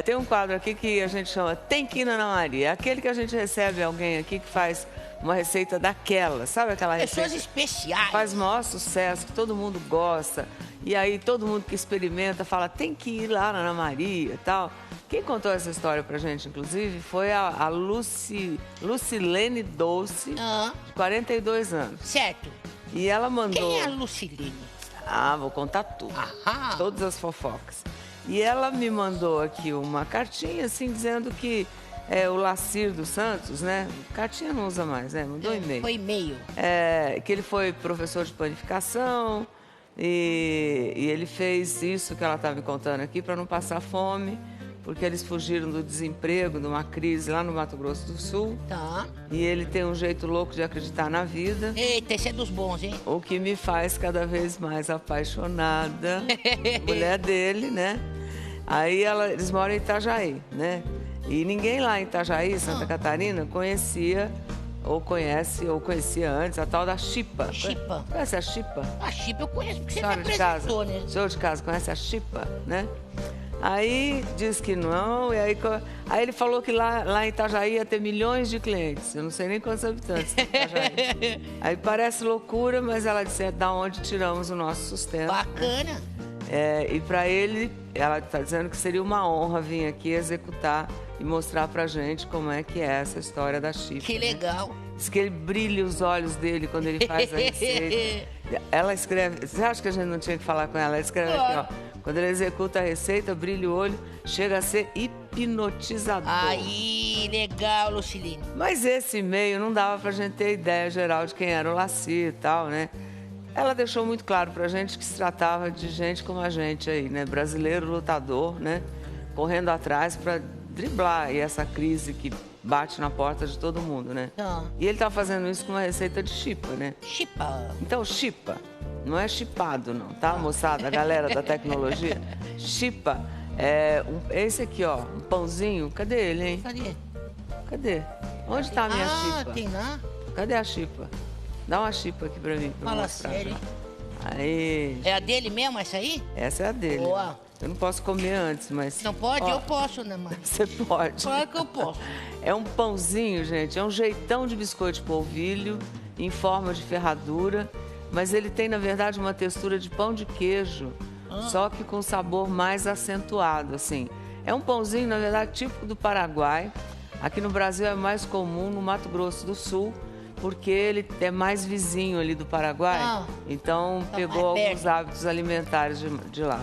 Tem um quadro aqui que a gente chama Tem que ir na Ana Maria. É aquele que a gente recebe alguém aqui que faz uma receita daquela, sabe aquela receita? Pessoas especiais. Faz o maior sucesso, que todo mundo gosta. E aí todo mundo que experimenta fala, tem que ir lá na Ana Maria e tal. Quem contou essa história pra gente, inclusive, foi a Lucilene Dolce, de 42 anos. Certo. E ela mandou... Quem é a Lucilene? Ah, vou contar tudo. Aham. Todas as fofocas. E ela me mandou aqui uma cartinha, assim, dizendo que o Lacir dos Santos, né? Cartinha não usa mais, né? Mandou e-mail. Foi e-mail. Que ele foi professor de panificação e ele fez isso que ela está me contando aqui para não passar fome, porque eles fugiram do desemprego, de uma crise lá no Mato Grosso do Sul. Tá. E ele tem um jeito louco de acreditar na vida. Eita, esse é dos bons, hein? O que me faz cada vez mais apaixonada. Mulher dele, né? Aí eles moram em Itajaí, né? E ninguém lá em Itajaí, Santa Catarina, conhecia, ou conhece, ou conhecia antes, a tal da Chipa. Chipa. Conhece a Chipa? A Chipa eu conheço, porque você me Senhora de casa. apresentou, né? Senhor de casa, conhece a Chipa, né? Aí diz que não, e aí ele falou que lá em Itajaí ia ter milhões de clientes. Eu não sei nem quantos habitantes tem Itajaí. Aí parece loucura, mas ela disse, da onde tiramos o nosso sustento. Bacana. E para ele, ela está dizendo que seria uma honra vir aqui executar e mostrar pra gente como é que é essa história da Chipa. Que legal. Né? Diz que ele brilha os olhos dele quando ele faz a receita. Ela escreve... Você acha que a gente não tinha que falar com ela? Ela escreve aqui, ó. Quando ele executa a receita, brilha o olho, chega a ser hipnotizador. Aí, legal, Lucilene. Mas esse e-mail não dava pra gente ter ideia geral de quem era o Lacir e tal, né? Ela deixou muito claro pra gente que se tratava de gente como a gente aí, né? Brasileiro lutador, né? Correndo atrás pra driblar aí essa crise que bate na porta de todo mundo, né? E ele tá fazendo isso com uma receita de chipa, né? Chipa. Então, chipa, não é chipado não, tá, moçada? A galera da tecnologia. Chipa é esse aqui, ó, um pãozinho. Cadê ele, hein? Cadê? Onde tá a minha chipa? Tem lá? Cadê a chipa? Dá uma chipa aqui pra mim. Fala sério. Aí. É a dele mesmo, essa aí? Essa é a dele. Boa. Eu não posso comer antes, mas... Não pode? Ó, eu posso, né, mãe? Você pode. Claro que eu posso. É um pãozinho, gente. É um jeitão de biscoito de polvilho em forma de ferradura. Mas ele tem, na verdade, uma textura de pão de queijo, só que com sabor mais acentuado, assim. É um pãozinho, na verdade, típico do Paraguai. Aqui no Brasil é mais comum no Mato Grosso do Sul, porque ele é mais vizinho ali do Paraguai. Então, pegou alguns hábitos alimentares de lá.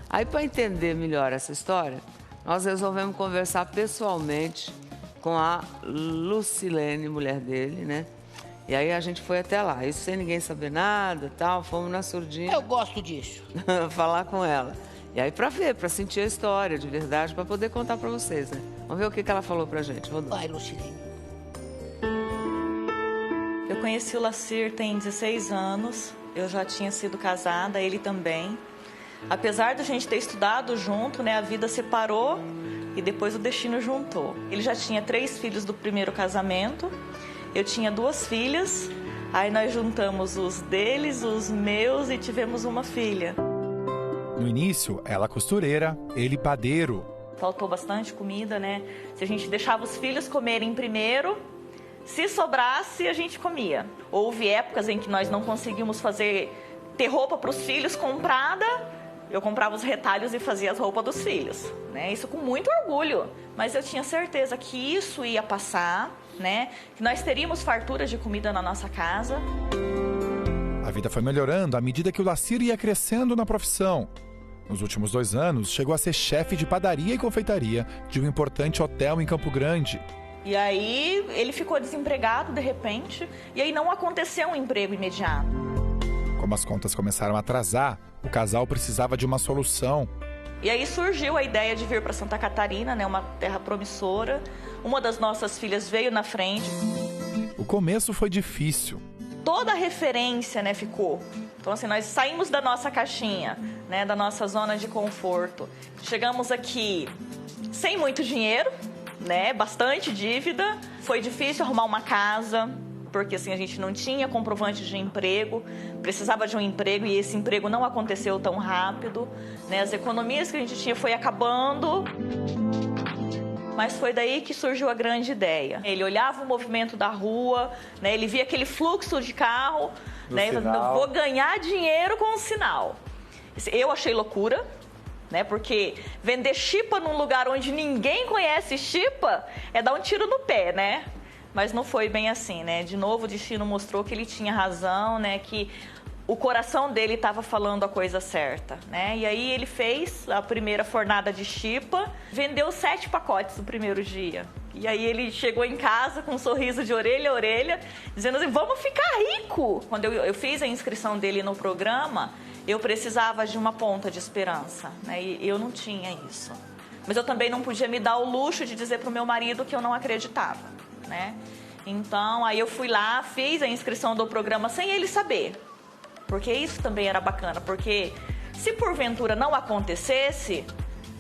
Aí, para entender melhor essa história, nós resolvemos conversar pessoalmente com a Lucilene, mulher dele, né? E aí a gente foi até lá, isso sem ninguém saber nada, tal, fomos na surdinha. Eu gosto disso. Falar com ela. E aí pra ver, pra sentir a história de verdade, pra poder contar pra vocês, né? Vamos ver o que ela falou pra gente. Vai, Lucilene. Eu conheci o Lacir tem 16 anos, eu já tinha sido casada, ele também. Apesar de a gente ter estudado junto, né, a vida separou e depois o destino juntou. Ele já tinha 3 filhos do primeiro casamento, eu tinha 2 filhas, aí nós juntamos os deles, os meus e tivemos uma filha. No início, ela costureira, ele padeiro. Faltou bastante comida, né? Se a gente deixava os filhos comerem primeiro, se sobrasse, a gente comia. Houve épocas em que nós não conseguimos ter roupa para os filhos comprada. Eu comprava os retalhos e fazia as roupas dos filhos, né? Isso com muito orgulho. Mas eu tinha certeza que isso ia passar, né? Que nós teríamos farturas de comida na nossa casa. A vida foi melhorando à medida que o Lacir ia crescendo na profissão. Nos últimos 2 anos, chegou a ser chefe de padaria e confeitaria de um importante hotel em Campo Grande. E aí ele ficou desempregado de repente, e aí não aconteceu um emprego imediato. Como as contas começaram a atrasar, o casal precisava de uma solução. E aí surgiu a ideia de vir para Santa Catarina, né, uma terra promissora. Uma das nossas filhas veio na frente. O começo foi difícil. Toda a referência, né, ficou. Então, assim, nós saímos da nossa caixinha, né, da nossa zona de conforto. Chegamos aqui sem muito dinheiro, né, bastante dívida. Foi difícil arrumar uma casa. porque assim, a gente não tinha comprovante de emprego, precisava de um emprego e esse emprego não aconteceu tão rápido, né? As economias que a gente tinha foi acabando. Mas foi daí que surgiu a grande ideia. Ele olhava o movimento da rua, né? Ele via aquele fluxo de carro, né? Eu vou ganhar dinheiro com o sinal. Eu achei loucura, né? Porque vender chipa num lugar onde ninguém conhece chipa é dar um tiro no pé, né? Mas não foi bem assim, né? De novo, o destino mostrou que ele tinha razão, né? Que o coração dele estava falando a coisa certa, né? E aí ele fez a primeira fornada de chipa, vendeu 7 pacotes no primeiro dia. E aí ele chegou em casa com um sorriso de orelha a orelha, dizendo assim, vamos ficar rico! Quando eu fiz a inscrição dele no programa, eu precisava de uma ponta de esperança, né? E eu não tinha isso. Mas eu também não podia me dar o luxo de dizer para o meu marido que eu não acreditava, né? Então, aí eu fui lá, fiz a inscrição do programa sem ele saber. Porque isso também era bacana, porque se porventura não acontecesse,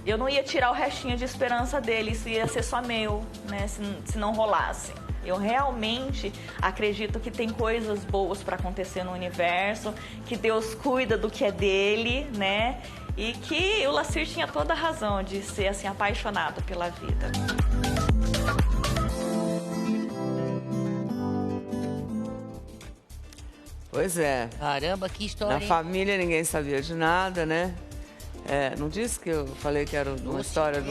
eu não ia tirar o restinho de esperança dele, isso ia ser só meu, né, se não rolasse. Eu realmente acredito que tem coisas boas para acontecer no universo, que Deus cuida do que é dele, né, e que o Lacir tinha toda a razão de ser assim apaixonado pela vida. Pois é. Caramba, que história. Na família ninguém sabia de nada, né? Não disse que eu falei que era uma história de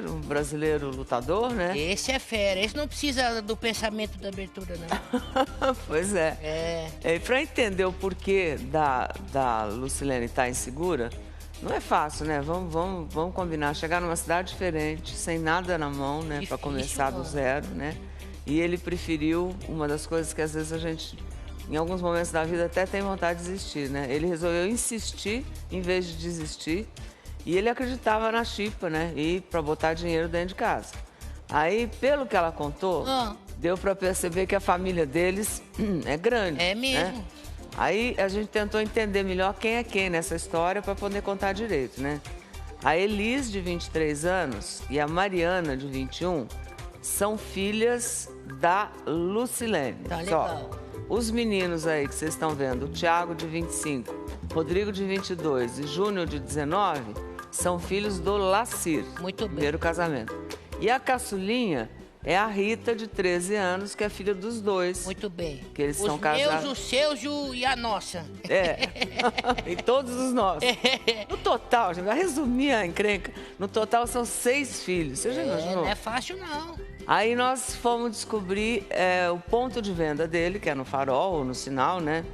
um brasileiro lutador, né? Esse é fera, esse não precisa do pensamento da abertura, não. Pois é. E para entender o porquê da Lucilene estar insegura, não é fácil, né? Vamos combinar, chegar numa cidade diferente, sem nada na mão, né? Para começar do zero, né? E ele preferiu uma das coisas que às vezes a gente, em alguns momentos da vida, até tem vontade de desistir, né? Ele resolveu insistir em vez de desistir. E ele acreditava na chipa, né? E para botar dinheiro dentro de casa. Aí, pelo que ela contou, deu para perceber que a família deles é grande. É mesmo. Né? Aí a gente tentou entender melhor quem é quem nessa história para poder contar direito, né? A Elis, de 23 anos, e a Mariana, de 21, são filhas da Lucilene. Tá legal. Os meninos aí que vocês estão vendo, o Thiago de 25, Rodrigo de 22 e Júnior de 19, são filhos do Lacir. Muito bem. Primeiro casamento. E a caçulinha é a Rita, de 13 anos, que é filha dos dois. Muito bem. Que eles são casados. Os meus, os seus e a nossa. E todos os nossos. No total, gente, vai resumir a encrenca, no total são 6 filhos. Você já imaginou? Não é fácil, não. Aí nós fomos descobrir o ponto de venda dele, que é no farol ou no sinal, né?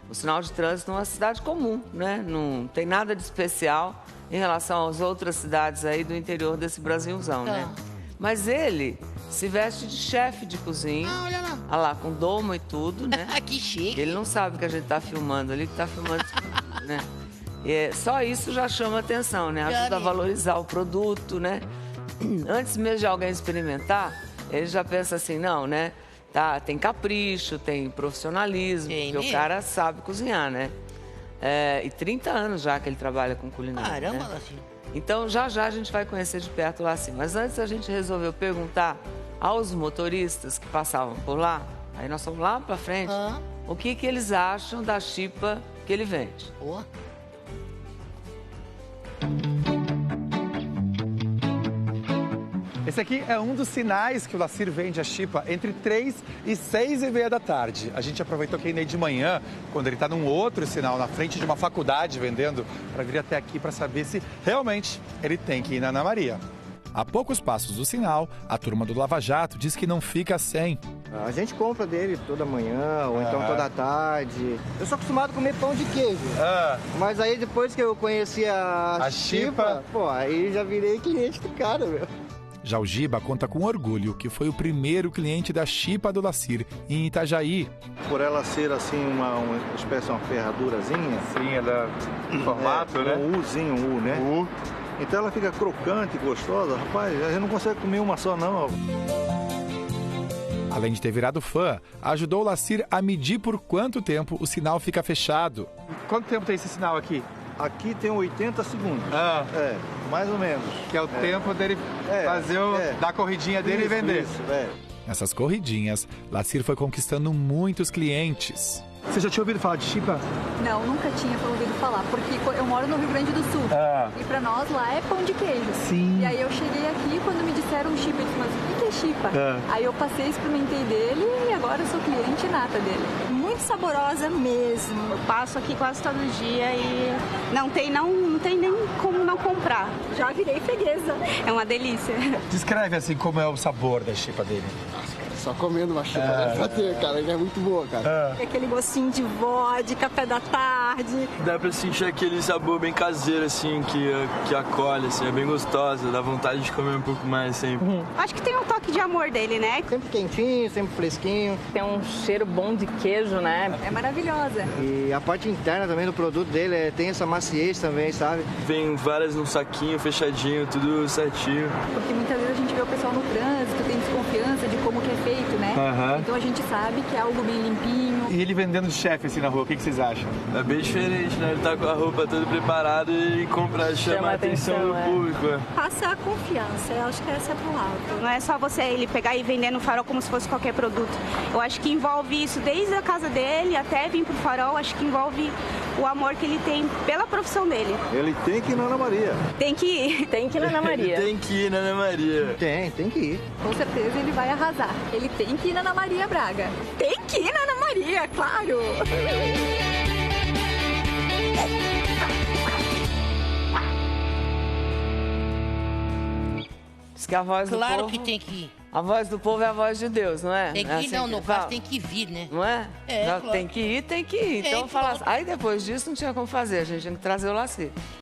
O sinal de trânsito numa cidade comum, né? Não tem nada de especial em relação às outras cidades aí do interior desse Brasilzão, né? Mas ele se veste de chefe de cozinha. Olha lá. Olha lá, com domo e tudo, né? Que chique. Ele não sabe que a gente tá filmando ali, que tá filmando, né? E só isso já chama atenção, né? Ajuda a valorizar o produto, né? Antes mesmo de alguém experimentar, ele já pensa assim, não, né? Tá, tem capricho, tem profissionalismo, porque o cara sabe cozinhar, né? E 30 anos já que ele trabalha com culinária. Caramba, né? Lacinho. Então, já a gente vai conhecer de perto o Lacinho. Mas antes a gente resolveu perguntar aos motoristas que passavam por lá, aí nós fomos lá pra frente, o que eles acham da chipa que ele vende. Boa. Esse aqui é um dos sinais que o Lacir vende a chipa entre 3 e 6h30 da tarde. A gente aproveitou que ainda de manhã, quando ele está num outro sinal, na frente de uma faculdade vendendo, para vir até aqui para saber se realmente ele tem que ir na Ana Maria. A poucos passos do sinal, a turma do Lava Jato diz que não fica sem. A gente compra dele toda manhã, ou então toda tarde. Eu sou acostumado a comer pão de queijo. Mas aí depois que eu conheci a chipa, pô, aí já virei cliente do cara, meu. Já o Giba conta com orgulho que foi o primeiro cliente da chipa do Lacir em Itajaí. Por ela ser assim uma espécie de uma ferradurazinha. Sim, ela em formato, né? Um Uzinho, um U, né? Então ela fica crocante, gostosa. Rapaz, a gente não consegue comer uma só, não. Além de ter virado fã, ajudou o Lacir a medir por quanto tempo o sinal fica fechado. Quanto tempo tem esse sinal aqui? Aqui tem 80 segundos. Mais ou menos. Que é o tempo dele fazer da corridinha dele e vender. Nessas corridinhas, Lacir foi conquistando muitos clientes. Você já tinha ouvido falar de chipa? Não, nunca tinha ouvido falar, porque eu moro no Rio Grande do Sul. E pra nós lá é pão de queijo. Sim. E aí eu cheguei aqui quando me disseram chipa, eu disse, mas o que é chipa? Aí eu passei, experimentei dele e agora eu sou cliente nata dele. Muito saborosa mesmo. Eu passo aqui quase todo dia e não tem nem como não comprar. Já virei freguesa. É uma delícia. Descreve assim como é o sabor da chipa dele. Só comendo uma chipa pra ter, cara. Ele é muito boa, cara. Aquele gostinho de vodka, café da tarde. Dá pra sentir aquele sabor bem caseiro, assim, que acolhe, assim, é bem gostosa, dá vontade de comer um pouco mais sempre. Acho que tem um toque de amor dele, né? Sempre quentinho, sempre fresquinho. Tem um cheiro bom de queijo, né? É maravilhosa. E a parte interna também do produto dele tem essa maciez também, sabe? Vem várias num saquinho, fechadinho, tudo certinho. Porque muitas vezes a gente vê o pessoal no trânsito, tem desconfiança de como que é feito, né? Então a gente sabe que é algo bem limpinho. E ele vendendo de chefe assim na rua, o que vocês acham? É bem diferente, né? Ele tá com a roupa toda preparada e chama a atenção do público. Passa a confiança, eu acho que essa é a palavra. Não é só ele pegar e vender no Farol como se fosse qualquer produto. Eu acho que envolve isso desde a casa dele até vir pro Farol, acho que envolve o amor que ele tem pela profissão dele. Ele tem que ir na Ana Maria. Tem que ir. Tem que ir na Ana Maria. Tem que ir na Ana Maria. Tem que ir. Com certeza ele vai arrasar. Ele tem que ir na Ana Maria Braga. Tem que ir na Ana Maria, claro. Diz que a voz do Claro povo... que tem que ir. A voz do povo é a voz de Deus, não é? Tem que É ir, assim não, que no ele caso fala? tem que vir, né? Não é? É, Já claro. tem que ir, tem que ir. Então fala assim. pronto. Aí depois disso não tinha como fazer, a gente tinha que trazer o Lacir.